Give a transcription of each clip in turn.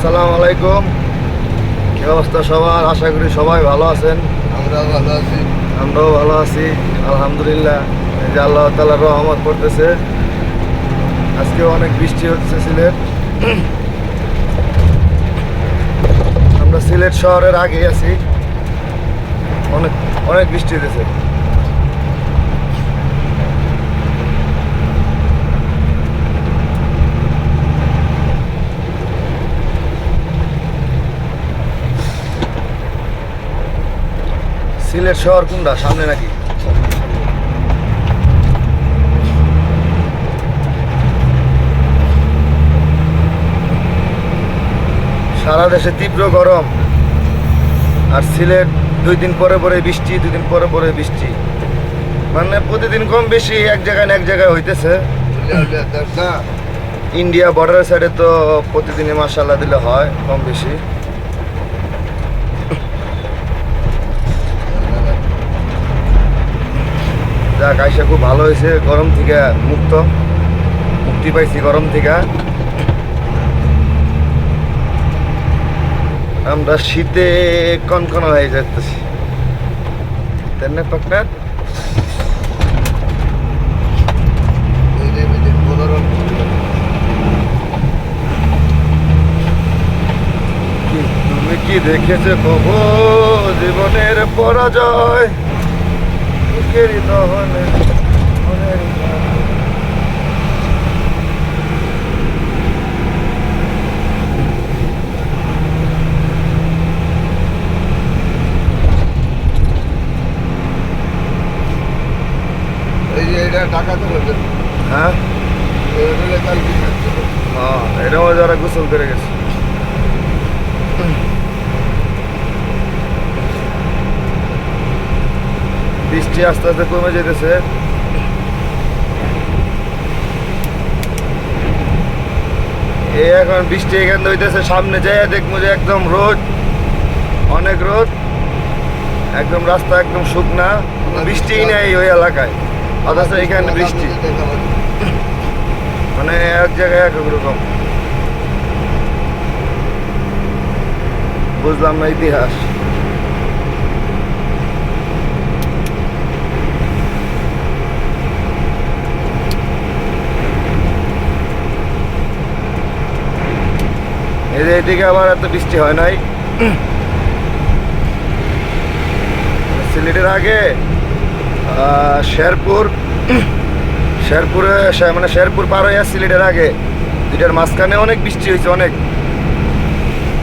আসসালামু আলাইকুম। কি অবস্থা সবার? আশা করি সবাই ভালো আছেন। আমরাও ভালো আছি। আমরাও ভালো আছি আলহামদুলিল্লাহ। এই যে আল্লাহ তাআলার রহমত পড়তেছে। আজকে অনেক বৃষ্টি হচ্ছে সিলেট। আমরা সিলেট শহরের আগে আছি। অনেক অনেক বৃষ্টি হতেছে। সিলেট শহর কোনটা? সামনে নাকি? সারা দেশে তীব্র গরম, আর সিলেট 2 দিন পরে পরে বৃষ্টি, 2 দিন পরে পরে বৃষ্টি, মানে প্রতিদিন কম বেশি এক জায়গায় না এক জায়গায় হইতেছে। ইন্ডিয়া বর্ডারের সাইডে তো প্রতিদিনই মাশাআল্লাহ দিলে হয় কম বেশি। যাক, আইসা খুব ভালো হয়েছে। গরম থেকে মুক্তি পাইছি গরম থেকে। আমরা শীতে কনকনা হয়ে যাচ্ছি, তাই না পাকনার? তুমি কি দেখেছো কবো জীবনের পরাজয়? বুকেরই দহনে মনের এই যে এটা ঢাকাতে বলবে। হ্যাঁ হ্যাঁ, এটাও যারা গোসল করে গেছে। বৃষ্টি আস্তে আস্তে কমে যেতেছে। এই এখন বৃষ্টি এখান হইতেছে, সামনে যাইয়া দেখবো যে একদম রোদ, অনেক রোদ, একদম রাস্তা একদম শুকনা, বৃষ্টিই নেই ওই এলাকায়। অথচ এখানে বৃষ্টি, মানে এক জায়গায় এক রকম। বুঝলাম না ইতিহাস। এদিকে আবার এত বৃষ্টি হয় নাই। সিলেটের আগে শেরপুর পার হইয়া সিলেটের আগে দুইটার মাঝখানে অনেক বৃষ্টি হয়েছে, অনেক।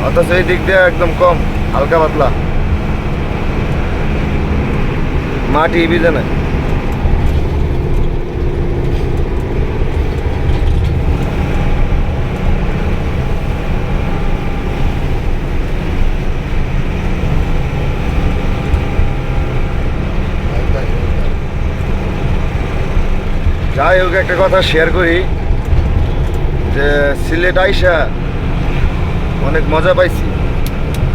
অথচ এই দিক দিয়ে একদম কম, হালকা পাতলা, মাটি ভিজে না। যাই হোক, একটা কথা শেয়ার করি যে সিলেট আইসা অনেক মজা পাইছি,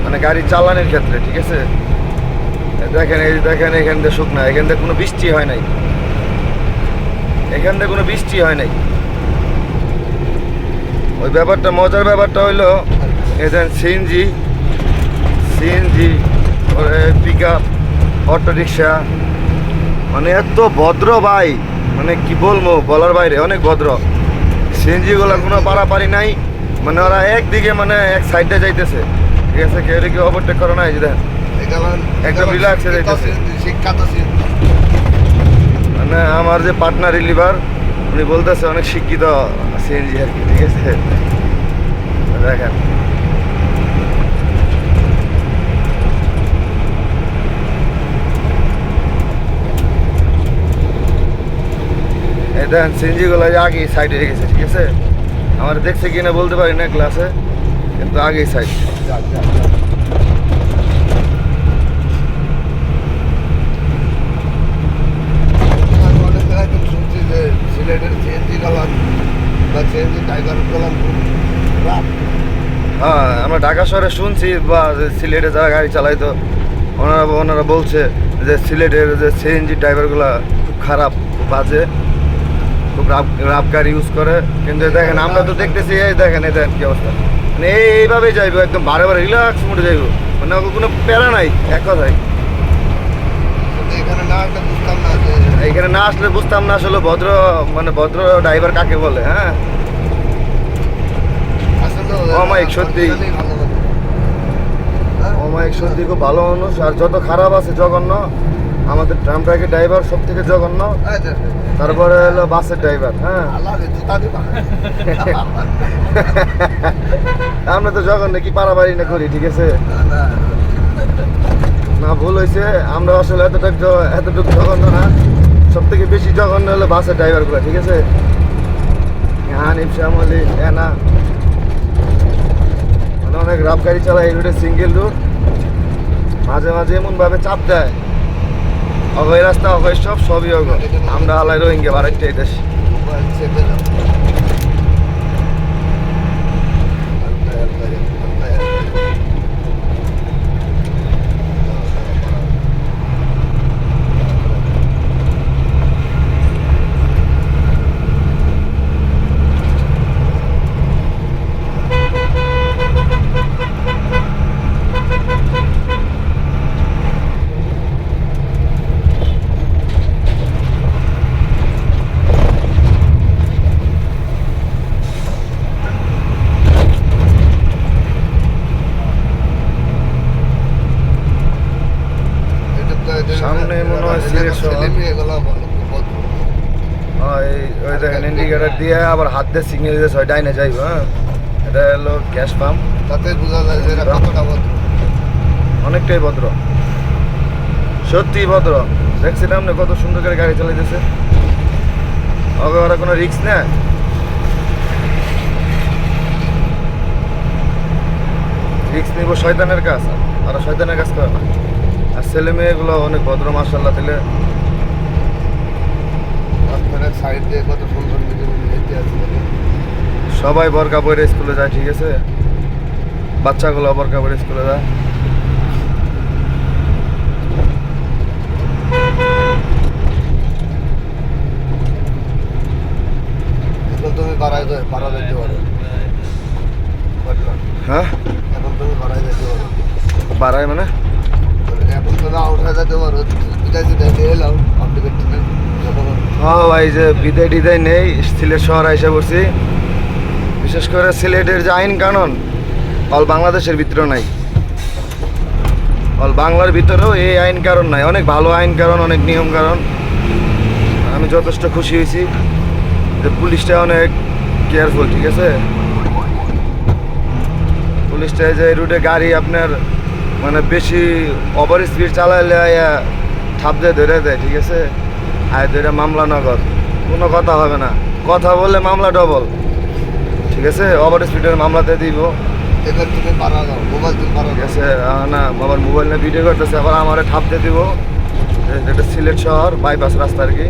মানে গাড়ি চালানোর ক্ষেত্রে। ঠিক আছে, দেখেন এই দেখেন, এখান থেকে শুকনা, এখান থেকে কোনো বৃষ্টি হয় নাই, এখান থেকে কোনো বৃষ্টি হয় নাই। ওই ব্যাপারটা, মজার ব্যাপারটা হইলো এখানে CNG, pick up, auto rickshaw, মানে এত ভদ্র ভাই, মানে কি বলবো, বলার বাইরে, অনেক ভদ্র। সিএনজিগুলো কোনো পারাপারি নাই, মানে ওরা একদিকে, মানে এক সাইডে যাইতেছে। ঠিক আছে, কেউ ওভারটেক করে নাই, যে দেখেন একদম রিল্যাক্সে যাইতেছে। মানে আমার যে পার্টনার রিলিভার, উনি বলতেছে অনেক শিক্ষিত সিএনজি আর কি। ঠিক আছে, দেখেন দেখেন সিএনজিগুলো আগে সাইডে রেখেছে। ঠিক আছে, আমার দেখছে কিনা বলতে পারি না ক্লাসে, কিন্তু আগেই সাইড। শুনছি যে সিলেটের সিএনজি চালান বা সিএনজি টাইগার চালান রাত। হ্যাঁ, আমরা ঢাকা শহরে শুনছি, বা সিলেটে যারা গাড়ি চালাইতো ওনারা বলছে যে সিলেটের যে সিএনজি ড্রাইভারগুলো খুব খারাপ, খুব বাজে, খুব রাফ গাড়ি ইউজ করে। কিন্তু দেখেন আমরা তো দেখতেছি, এই দেখেন কি অবস্থা। মানে এইভাবে যাইবো একদম বারে বারে রিল্যাক্স মোডে যাইবো, মানে ওকে কোনো প্যারা নাই এক কথায়। কিন্তু এখানে না আসলে বুঝতাম না যে এখানে না আসলে বুঝতাম না আসলে ভদ্র মানে ভদ্র ড্রাইভার কাকে বলে। হ্যাঁ আসলে অমায়িক সত্যি। ভালো লাগে। হ্যাঁ? অমায়িক সত্যি খুব ভালো মানুষ। আর যত খারাপ আছে জঘন্য, আমাদের ট্রাম ট্রাকের ড্রাইভার সব থেকে জঘন্য, এই যে, তারপরে হলো বাসের ড্রাইভার। হ্যাঁ আল্লাহ রে, জুতা দিবা। আমরা তো জঘন্য কি পারাবাড়ি না করি, ঠিক আছে না, না ভুল হয়েছে। আমরা আসলে এতটুকু জঘন্য না, সব থেকে বেশি জঘন্য হলো বাসের ড্রাইভারগুলো, ঠিক আছে। হানিফ শ্যামলি এনা মানে অনেক রাফ গাড়ি চালায় এই রুটে, সিঙ্গেল রুট, মাঝে মাঝে এমন ভাবে চাপ দেয়, অগয় রাস্তা অগয় সবই অগয়। আমরা আলাই রোহিঙ্গা বাড়াইতে দেশ। মোবাইল চেপে দাও। আল্লাহ, আল্লাহ, আল্লাহ, আল্লাহ। এটা তো এদের- সামনে মনে হয় এদের সিলেট শহর। ছেলে মেয়েগুলো ভালো, খুব ভদ্র। ওই দেখেন ইন্ডিকেটার দিয়ে আবার হাত দিয়ে সিগন্যাল দিয়ে ছয় ডাইনে যাইব। হ্যাঁ এটা হলো গ্যাস পাম্প, তাতে বোঝা যায় যে এরা কতটা ভদ্র। অনেকটাই ভদ্র, সত্যি ভদ্র। দেখছিলাম না কত সুন্দর করে গাড়ি চালাইতেছে, ওকে ওরা কোনো রিস্ক নেয়। রিস্ক নিব শয়তানের কাজ, ওরা শয়তানের কাজ করে না। আর ছেলে মেয়েগুলো অনেক ভদ্র মাশাআল্লাহ। তাহলে রাস্তার সাইড দিয়ে কত সুন্দর হেঁটে আছে দেখেন। সবাই বরকা পরে স্কুলে যায়, ঠিক আছে, বাচ্চাগুলো বরকা পরে স্কুলে যায়। এখন তুমি বাড়াই যেতে পারো, বুঝলা? হ্যাঁ এখন তুমি বাড়াই যেতে পারো। বাড়ায় মানে এখন তো না উঠে যেতে পারো, বিদায় বিদায় দিয়ে এলাম আপনি থেকে হ্যাঁ ভাই, যে বিদায় টিদায় নেই, সিলেট শহর এসে পড়ছি। বিশেষ করে সিলেটের যে আইন কানুন অল বাংলাদেশের ভিতরে নাই, অল বাংলার ভিতরেও এই আইন কারণ নাই। অনেক ভালো আইন কারণ, অনেক নিয়ম কারণ। আমি যথেষ্ট খুশি হয়েছি যে পুলিশটা অনেক কেয়ারফুল, ঠিক আছে। পুলিশটা যে রুটে গাড়ি আপনার মানে বেশি ওভার স্পিড চালাইলে ঠাপ দিয়ে ধরে দেয়, ঠিক আছে। আর ধরে মামলা নগদ, কোনো কথা হবে না, কথা বললে মামলা ডবল, ঠিক আছে। ওভার স্পিডের মামলাতে দিব, এবার তুমি পারা যাও, মোবাইল তুমি পারা ঠিক যাও। আছে। না আবার মোবাইল নিয়ে ভিডিও করতেছে, আবার আমারে ঠাপ দিয়ে দিব। এটা সিলেট শহর বাইপাস রাস্তা আর কি।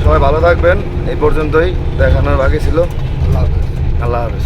সবাই ভালো থাকবেন, এই পর্যন্তই দেখানোর বাকি ছিল। আল্লাহ হাফেজ। আল্লাহ হাফেজ।